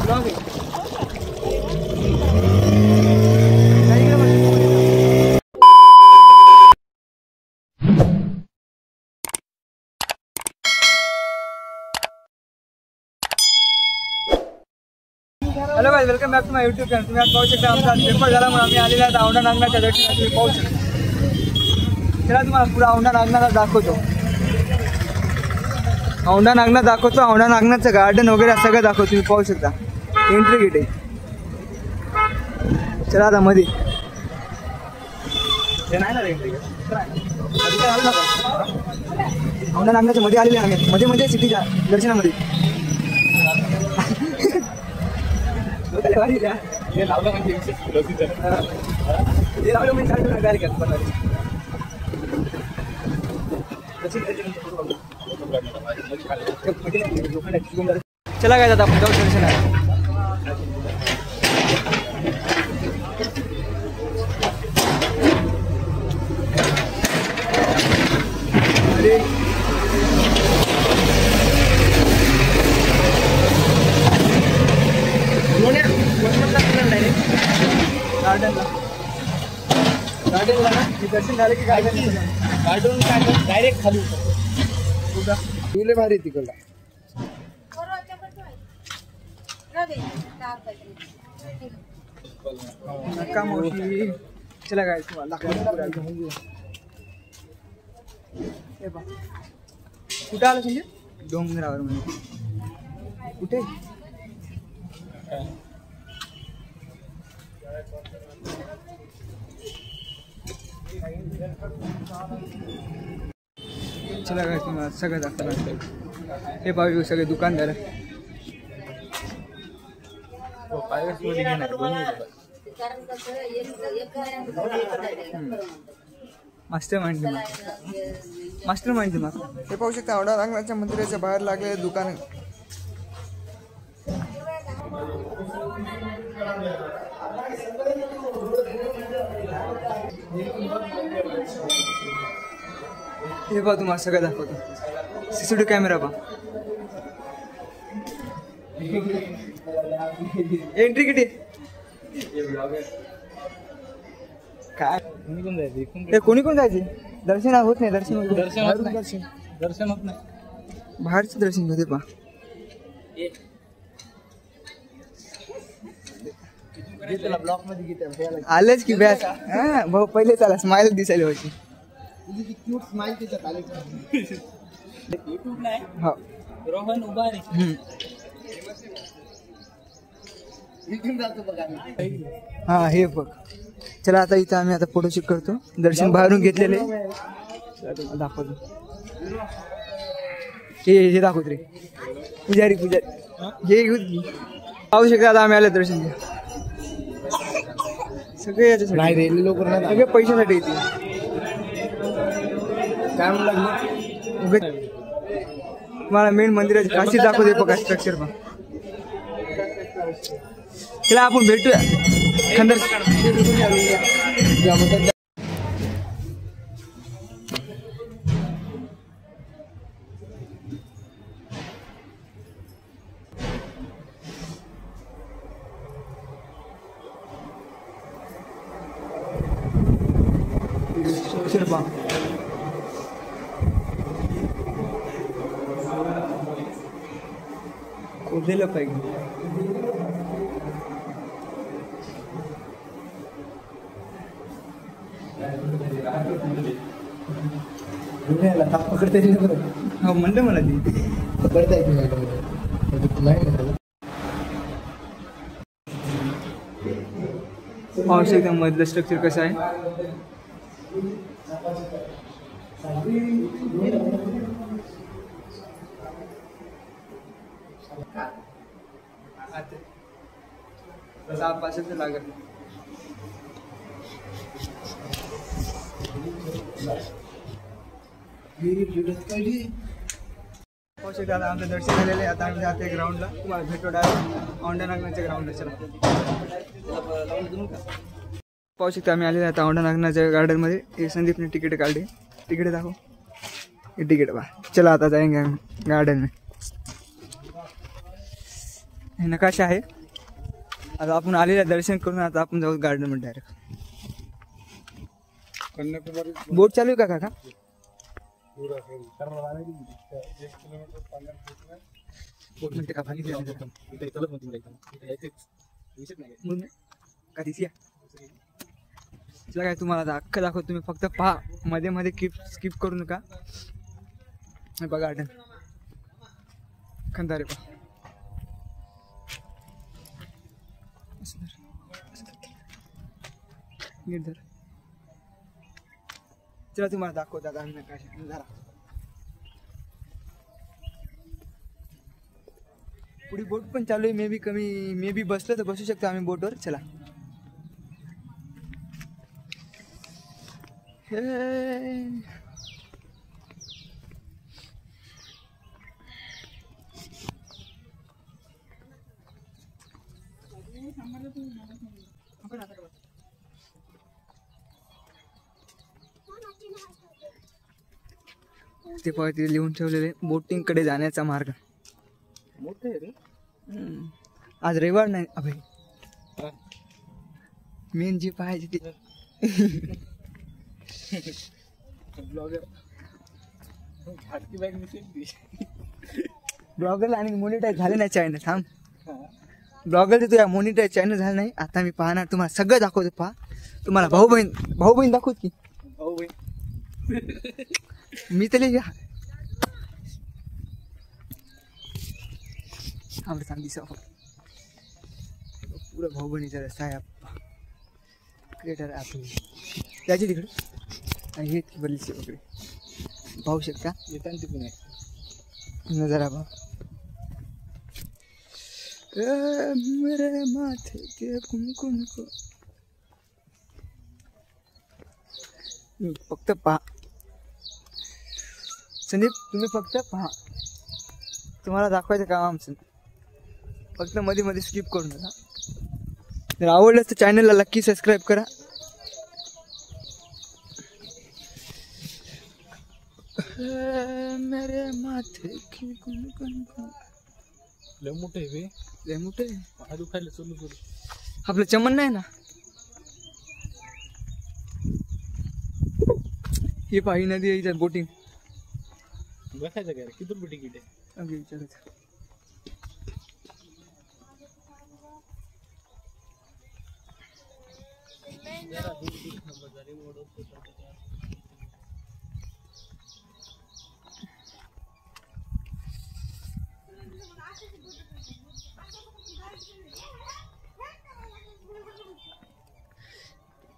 Hello guys, welcome back to my YouTube channel. तुम्ही आज पाहू शकता आमचा पेपर झाला म्हणून आम्ही आलेला आहे औंढा नागनाथच्या दर्शनाला। तुम्ही पाहू शकता, चला तुम्हाला पुरा औंढा नागनाथ दाखवतो। औंढा नागनाथ दाखवतो, औंढा नागनाथचं गार्डन वगैरे सगळं दाखवतो। तुम्ही पाहू शकता एंट्री गेट आहे। चला आता मध्ये नाही ना एंट्री गेट, औंढा नागनाथच्या मध्ये आलेले आम्ही, मध्ये सिटीच्या दर्शनामध्ये। चला काय जाता आपण जाऊ दर्शनाला। गार्डनला ना दर्शन झालं की गार्डन डायरेक्ट खाली तुले भारी तिकडला नका मोठी। चला काय तुम्हाला कुठे आलं म्हणजे डोंगरावर म्हणजे कुठे चला काय तुम्हाला सगळं दाखवणार। हे पाहू सगळे दुकानदार मास्टर माइंड मग हे पाहू शकता औंढा नागनाथच्या मंदिराच्या बाहेर लागलेले दुकान। हे पहा तुम्हाला सगळं दाखवतो। सीसीटीव्ही कॅमेरा पहा, एंट्री किती काय कोणी कोण जायचे? दर्शन होत नाही, दर्शन होत नाही, बाहेरचं दर्शन घेते पहा। आलेच की बॅस भाऊ पहिले चला स्माइल दिसायला होती। रोहन उभारे हा हे बघ। चला आता इथं आम्ही आता फोटोशूट करतो। दर्शन बाहेरून घेतलेले दाखवतो। हे दाखवत रे पुजारी हे पाहू शकता। आता आम्ही आले दर्शन घ्या। सगळे याच्यासाठी लोक सगळे पैशासाठी येते। काय लागलं तुम्हाला मेन मंदिराची खासियत दाखवते बघा, स्ट्रक्चर पहा। चला आपण भेटूया खंडर। खोदलेलं पाहिजे। पकडता येईल हो म्हणलं मला ती पकडता येत नाही। मधलं स्ट्रक्चर कसं आहे? लागत आमचं दर्शन झालेलं आहे। आता आम्ही जाते ग्राउंडला। तुम्हाला भेटू डायरेक्ट औंढा नागनाथच्या ग्राउंडला। चला पाहू शकता आम्ही आलेलो आता औंढा नागनाथच्या गार्डनमध्ये। हे संदीपने तिकीट काढली, तिकीट दाखव ये टिकट बा। चला आता जाएंगे गार्डन में। नकाशा है। आता आपण आलेलं दर्शन करून आता आपण जाऊ गार्डन मध्ये डायरेक्ट. कन्याकुमारी बोट चालू आहे का काका? बोट म्हणते का पाणी का दिसया तुला काय तुम्हाला आता अख्खं दाखव. तुम्ही फक्त पहा, मध्ये मध्ये स्किप करू नका. बघा गार्डन खंदारे पहा. चला तुम्हाला दाखवतात आम्ही काय जरा पुढे बोट पण चालू आहे. मे बी बसलो तर बसू शकतो आम्ही बोटवर. चला ते पाय तिथे लिहून ठेवलेले बोटिंग कडे जाण्याचा मार्ग. मोठे आहे रे. आज रविवार नाही अभय. मेन जी पाहायची ती ब्लॉगर बॅग मिसेल. ब्लॉगरला आणि मोनिटाईज झाले नाही चॅनल. थांब ब्लॉगर तुझ्या मोनिटाईज चॅनल झालं नाही. आता मी पाहणार तुम्हाला सगळं दाखवतो. पहा तुम्हाला भाऊ बहीण दाखवत की भाऊ बहीण मी तरी घ्या दिसा पुरा भाऊ बहिणीचा रस्ता आहे. क्रिएटर आपली त्याची तिकडे आणि हे बरीचशी वगैरे पाहू शकता. येताना तिकडून आहे नजारा पहा. मेरे माथे के कुमकुम को फक्त पहा. संदीप तुम्ही फक्त पहा. तुम्हाला दाखवायचं काम आमचं. फक्त मध्ये मध्ये स्किप करून नका. जर आवडलं तर चॅनलला नक्की सबस्क्राईब करा. मेरे माथे की कुमकुम को लय मोठे आहे बे. लय मोठे हा दुखायला चलू आपलं चमन नाही ना. ही पाही नदी आहे इथं बोटिंग बसायचं काय किती रुपये तिकीट आहे? अगदी विचारायचं.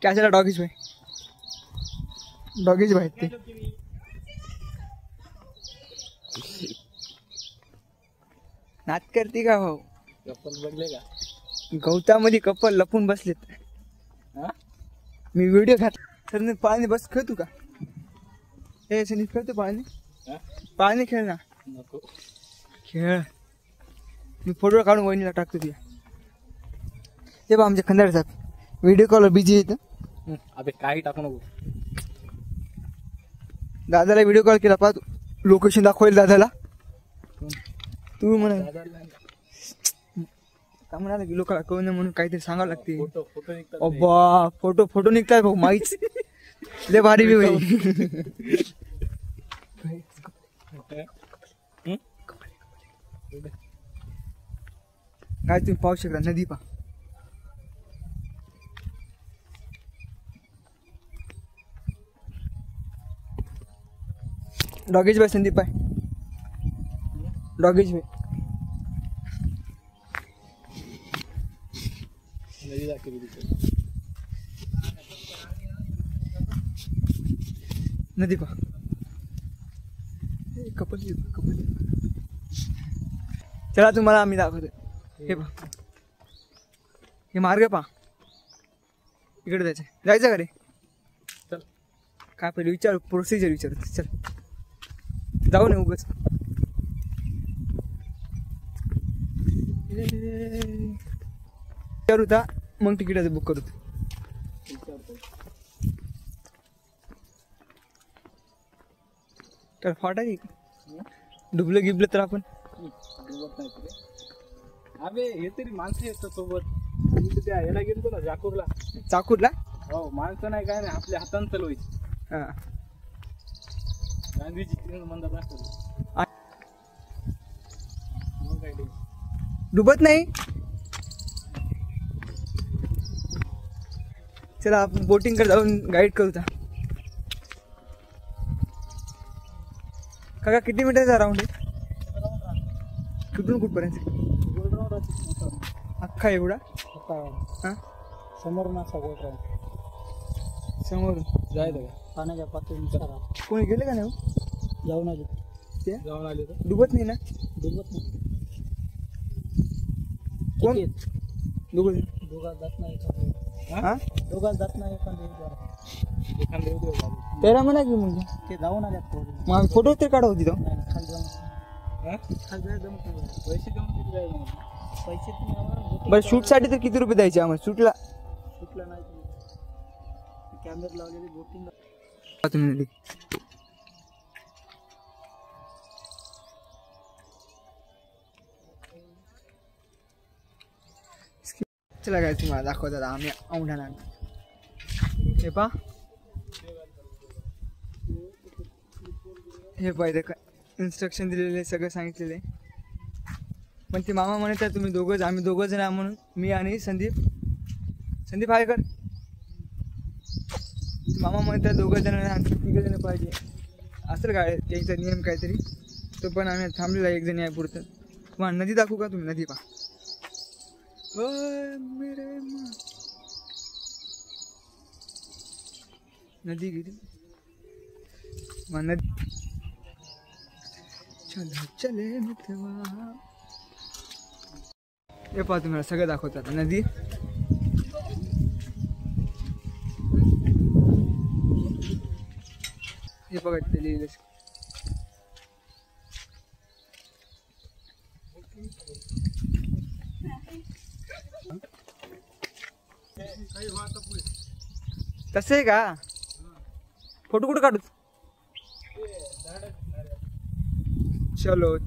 क्या चला डॉगीज भाई ते नात करते का भाऊ? कपल बघले का? गवतामध्ये कपल लपून बसलेत. मी व्हिडिओ खात तर पाणी बस खेळतो का? हे सनी खेळतो पाणी खेळ ना. नको खेळ. मी फोटो काढून वहिनीला टाकतो तुझ्या. ते बा आमच्या खंदारे साहेब व्हिडिओ कॉलवर बिझी येतं. अबे काही टाकू नको. दादाला व्हिडिओ कॉल केला पा लोकेशन दाखवायला दादाला. तू म्हणा का म्हणाला की लोकांना कळणं म्हणून काहीतरी सांगावं लागते. फोटो निघतात. अब्बा फोटो निघताय भाऊ माहीच लय भारी बी भाई. काय तुम्ही पाहू शकता नदी पा. डॉगेज भाई संदीप भाई डॉगेज भाई नदी दाखवली नदी पा. कपल चला तुम्हाला आम्ही दाखवतो. हे पा हे मार्ग पा. इकडे जायचं का रे? चल काय पहिले विचार प्रोसिजर विचारत. चल जाऊ नये उगाच. विचारू होता मग तिकिटाचं बुक करू. तर फाटा डुबलं गिबलं तर आपण अबे हे तरी माणसं येतात सोबत. त्या याला गेलतो ना जाकूरला. चाकूरला. हो माणसं नाही काय नाही आपल्या हातानं चालवायची. हा गांधीजी तीन मंदात दाखवली. मग काय ते. डुबत नाही. चला आपण बोटिंग कडे जाऊन गाईड करू था. काका किती मीटरचा राऊंड आहे? कुठून कुठपर्यंत? अख्खा एवढा? हा समोर नाचा गोठा समोर जायचं का? पाण्याच्या पातळीनुसार कोणी गेले का नाही हो? जाऊन आले. ते जाऊन आले तर डुबत नाही ना? डुबत नाही. कोण? किती? दोघं. दोघात जात नाही. हा दोघात जात नाही एखाद्या एखाद्या उद्या झालं. त्याला म्हणा की मग ते जाऊन आल्यात पोरं. मग आम्ही फोटो तरी काढा होती तो. खाली जाऊन हा? खाली जायला जमत नाही. पैसे देऊन किती जायचं मग? पैसे तुम्ही आम्हाला बरं शूट साठी तर किती रुपये द्यायचे आम्हाला शूटला? सुटला नाही कॅमेरा लावलेली बोटिंग. तुम्ही नदी. चला काय तुम्हाला दाखवतात आम्ही औंढाणा. हे पा हे पाहिजे का इन्स्ट्रक्शन दिलेले सगळं सांगितलेले. पण ते मामा म्हणत आहे तुम्ही दोघंच आम्ही दोघं जण आहे म्हणून. मी आणि संदीप हायकर. मामा म्हणत आहे दोघं जण आणि तिघं जण पाहिजे असेल काय त्यांचा नियम काहीतरी. तो पण आम्ही थांबलेला एक जण आहे पुरतं. तुम्हाला नदी दाखवू का? तुम्ही नदी पा. नदी गेली नदी. चलो चले मित्रवा. हे पहा तुम्हाला सगळं दाखवतात नदी. हे बघा ते लिहिलं. तसं आहे का? फोटो कुठं काढू? चलो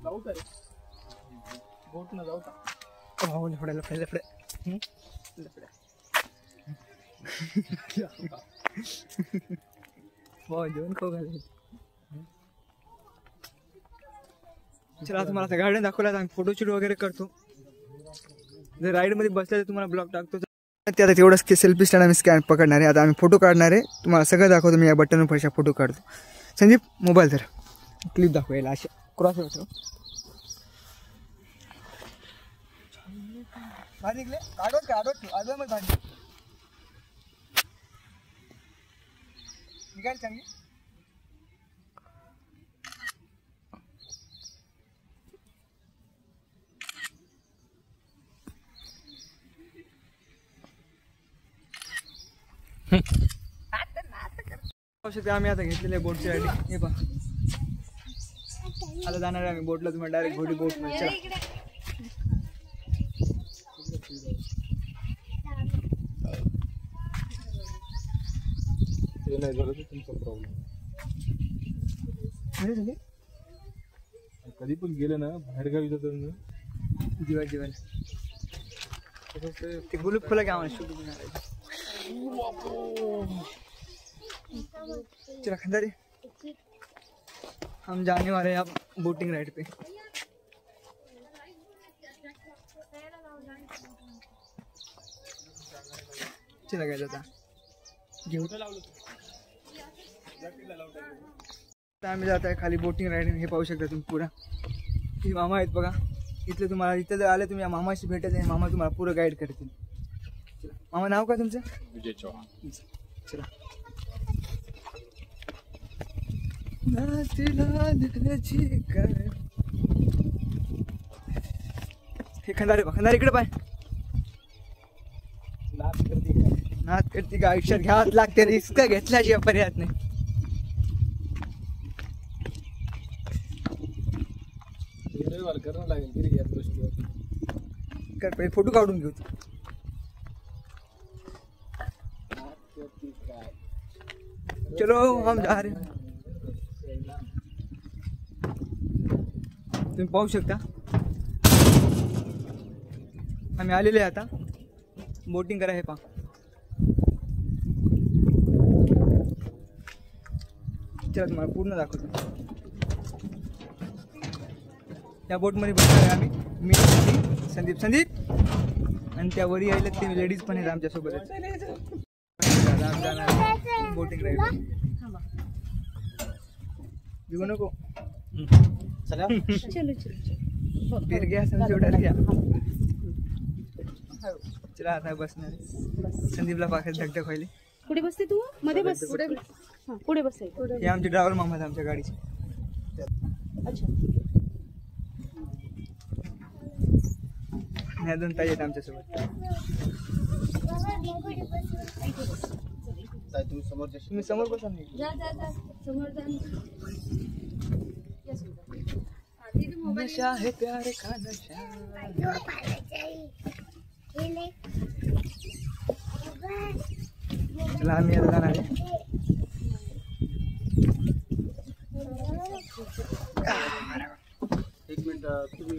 जाऊ का रे? बोट न जाऊ का? हो लफडे लफडे लफडे लफडे. जेवण खाऊ घालायचं. चला तुम्हाला आता गार्डन दाखवला. आम्ही फोटोशूट वगैरे करतो. जर राईडमध्ये बसला तर तुम्हाला ब्लॉग टाकतो. ते आता तेवढंच की सेल्फी स्टँड आम्ही स्कॅन पकडणार आहे. आता आम्ही फोटो काढणार आहे. तुम्हाला सगळं दाखवतो. मी या बटनवर पैसा फोटो काढतो. संदीप मोबाईल धर. क्लिप दाखवायला अशा क्रॉस होतो. भाजी काढत काढत आजो मग भाजी निघाल चांगली. आम्ही आता घेतलेले बोटची रायडिंग. हे पहा आता जाणार आहे आम्ही बोटला. तुम्हाला डायरेक्ट घोडी बोट मध्ये. ते नाही झालं तर तुमचा प्रॉब्लेम. कधी पण गेलं ना बाहेरगावी जातात ना दिवाळी दिवाळी ते गुलाब फुलं काय आम्हाला शूट करायचं. चला खंदारी हम जाने वाले हैं अब बोटिंग राइड पे. चला काय जाता घेऊ. आम्ही जात आहे खाली बोटिंग राईडिंग. हे पाहू शकता तुम्ही पुरा. ही मामा आहेत बघा. इथले तुम्हाला इथं जर आले तुम्ही या मामाशी भेटत आहे. मामा तुम्हाला पुरं गाईड करतील. चला मामा नाव काय तुमचं? विजय चव्हाण. चला हे खंदारे बा. खंदारे इकडे पाय. नाद करते का आयुष्यात घ्यावंच लागते. रिस्क घेतल्याशिवाय पर्याय नाही. करणं लागेल कर पहिले फोटो काढून घेऊ. चलो हम जा रहे हैं. तुम्ही पाहू शकता आम्ही आलेले आहे आता बोटिंग करा. हे पहा चला तुम्हाला पूर्ण दाखवतो. त्या बोटमध्ये बसणार आहे आम्ही, मी संदीप आणि त्या वरी यायला ते लेडीज पण आहेत आमच्यासोबत. बोटिंग राहील येऊ नको. चला फिर गया समझो डर गया. चला आता बसणार. संदीपला पाखात धगधग व्हायली. पुढे बसते तू मध्ये बस. पुढे बस. हे आमचे ड्रायव्हर मामा आहेत आमच्या गाडीचे. अच्छा ह्या दोन ताई आहेत आमच्यासोबत. तुम्ही समोर बसा. नशा है प्यार का नशा. चला आम्ही आता जाणार आहे. एक मिनिट तुम्ही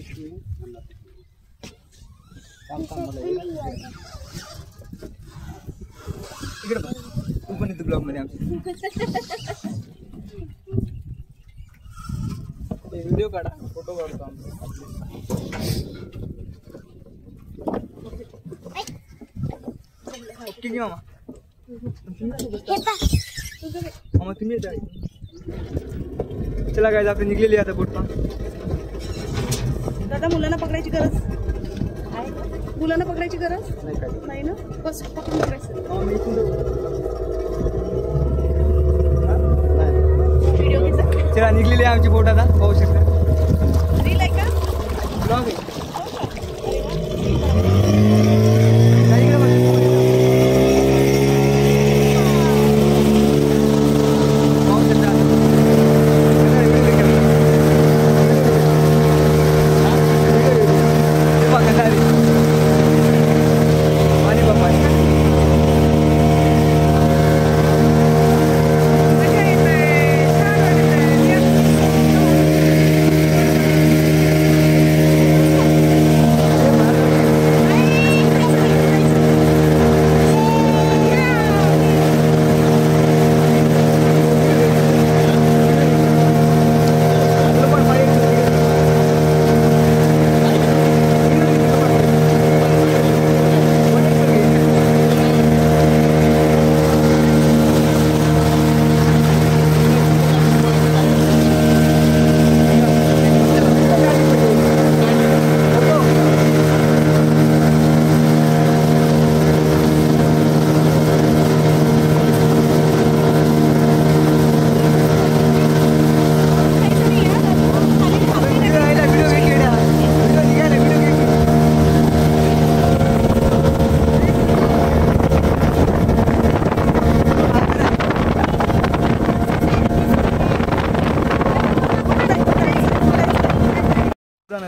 इकडे बघ. तू पण येतो ब्लॉग मध्ये आमच्या. व्हिडिओ काढा, फोटो काढतो आम्ही. किती मामा मामा तुम्ही येता. चला काय आपण निघलेली आता बोट पा. दादा मुलांना पकडायची गरज मुलांना पकडायची गरज नाही ना. बस पकडून पकडायचं. व्हिडिओ घ्यायचा. चला निघलेली आहे आमची बोट आता पाहू शकता. रील आहे का? ब्लॉग आहे.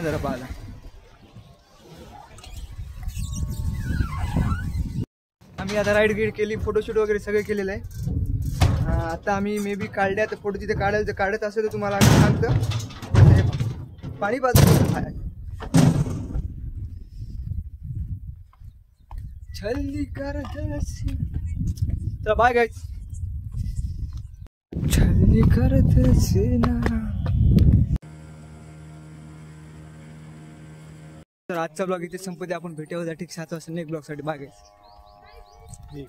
जरा पाहिला. आम्ही आता राईड गिड केली, फोटोशूट वगैरे सगळे केलेलं आहे. आता आम्ही मे बी काढल्या तर फोटो तिथे काढत असेल तर तुम्हाला आम्ही सांगतो. पाणी पाहतो छल्ली करत. चला बाय गाईज. छल्ली करत ना. तर आजचा ब्लॉग इथे संपत्ती. आपण भेटूया ठीक 7 वाजता नेक्स्ट ब्लॉग साठी. Bye guys.